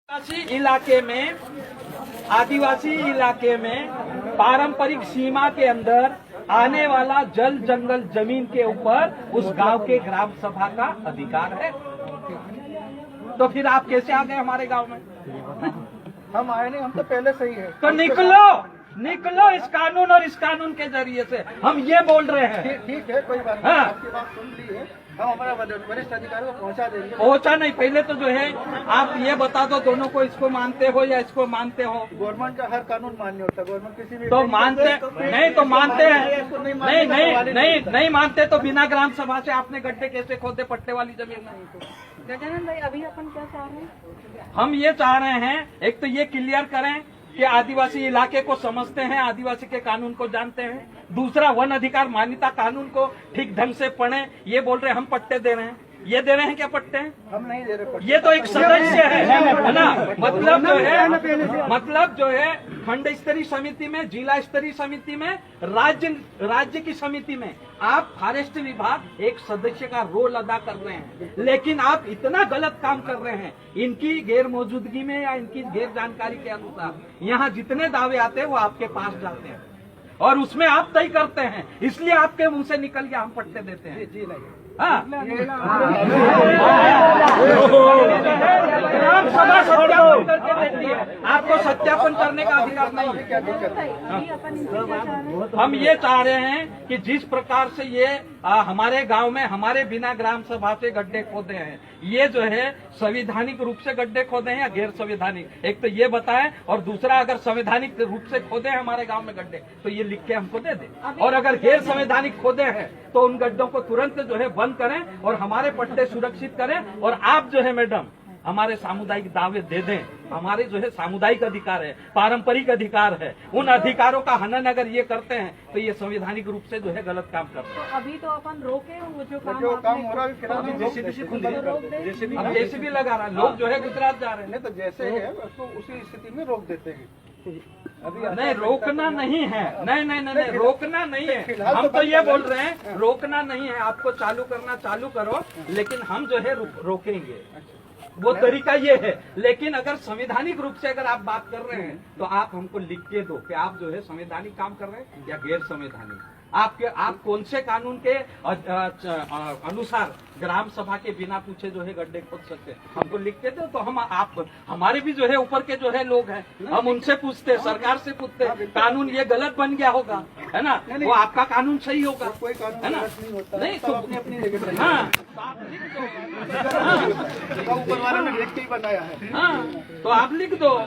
आदिवासी इलाके में पारंपरिक सीमा के अंदर आने वाला जल जंगल जमीन के ऊपर उस गांव के ग्राम सभा का अधिकार है। तो फिर आप कैसे आ गए हमारे गांव में? हम आए नहीं, हम तो पहले से ही है। तो निकलो इस कानून और इस कानून के जरिए से हम ये बोल रहे हैं। ठीक है, कोई बात नहीं। आपकी बात सुन ली है, हम हमारा वरिष्ठ अधिकारी को पहुंचा देंगे। पहुंचा नहीं, पहले तो जो है आप ये बता दो दोनों को, इसको मानते हो या इसको मानते हो? गवर्नमेंट का हर कानून मान्य होता है। गवर्नमेंट किसी भी तो मानते नहीं तो मानते हैं, नहीं मानते तो बिना ग्राम सभा से आपने गड्ढे कैसे खोदे पट्टे वाली जमीन में? गजानन भाई, अभी अपन क्या चाह रहे हैं? हम ये चाह रहे हैं, एक तो ये क्लियर करें कि आदिवासी इलाके को समझते हैं, आदिवासी के कानून को जानते हैं। दूसरा, वन अधिकार मान्यता कानून को ठीक ढंग से पढ़ें। ये बोल रहे हैं हम पट्टे दे रहे हैं, ये दे रहे हैं क्या पट्टे? हम नहीं दे रहे। ये तो एक सदस्य है ना। मतलब जो है खंड स्तरीय समिति में, जिला स्तरीय समिति में, राज्य की समिति में आप फॉरेस्ट विभाग एक सदस्य का रोल अदा कर रहे हैं, लेकिन आप इतना गलत काम कर रहे हैं। इनकी गैर मौजूदगी में या इनकी गैर जानकारी के अनुसार यहाँ जितने दावे आते हैं वो आपके पास जाते हैं और उसमें आप तय करते हैं, इसलिए आपके मुंह से निकल के हम पट्टे देते हैं। जी नहीं। हाँ, ग्राम सभा सत्यापन करके देती है, आपको सत्यापन करने का अधिकार नहीं है। अभी अपन इनसे क्या चाह रहे हैं? हम ये चाह रहे हैं कि जिस प्रकार से ये हमारे गांव में हमारे बिना ग्राम सभा से गड्ढे खोदे हैं, ये जो है संवैधानिक रूप से गड्ढे खोदे हैं या गैर संवैधानिक, एक तो ये बताएं, और दूसरा अगर संवैधानिक रूप से खोदे हैं हमारे गांव में गड्ढे तो ये लिख के हमको दे दे, और अगर गैर संवैधानिक खोदे हैं तो उन गड्ढों को तुरंत जो है बंद करें और हमारे पट्टे सुरक्षित करें। और आप जो है मैडम हमारे सामुदायिक दावे दे दें। हमारे जो है सामुदायिक अधिकार है, पारंपरिक अधिकार है, उन अधिकारों का हनन अगर ये करते हैं तो ये संवैधानिक रूप से जो है गलत काम करते हैं। अभी तो अपन रोके वो जो काम हो रहा है फिलहाल अब जेसीबी लगा रहा है, लोग जो है गुजरात जा रहे हैं। नहीं तो जैसे है उसको उसी स्थिति में रोक देते हैं। अभी नहीं, रोकना नहीं है, नहीं, रोकना नहीं है। हम तो ये बोल रहे हैं रोकना नहीं है, आपको चालू करना चालू करो, लेकिन हम जो है रोकेंगे, वो तरीका ये है। लेकिन अगर संवैधानिक रूप से अगर आप बात कर रहे हैं तो आप हमको लिख के दो कि आप जो है संवैधानिक काम कर रहे हैं या गैर संवैधानिक। आप कौन से कानून के अनुसार ग्राम सभा के बिना पूछे जो है गड्ढे खोद सकते हैं, हमको लिख के दो। तो हम हमारे भी जो है ऊपर के जो है लोग हैं, हम उनसे पूछते हैं, सरकार से पूछते हैं, कानून ये गलत बन गया होगा, है ना, वो आपका कानून सही होगा, कोई कानून है ना? नहीं होता, नहीं तो अपनी जगह पर। हाँ, तो आप लिख दो। ऊपर वाले ने लिख के ही बनाया है। हाँ, तो आप लिख दो।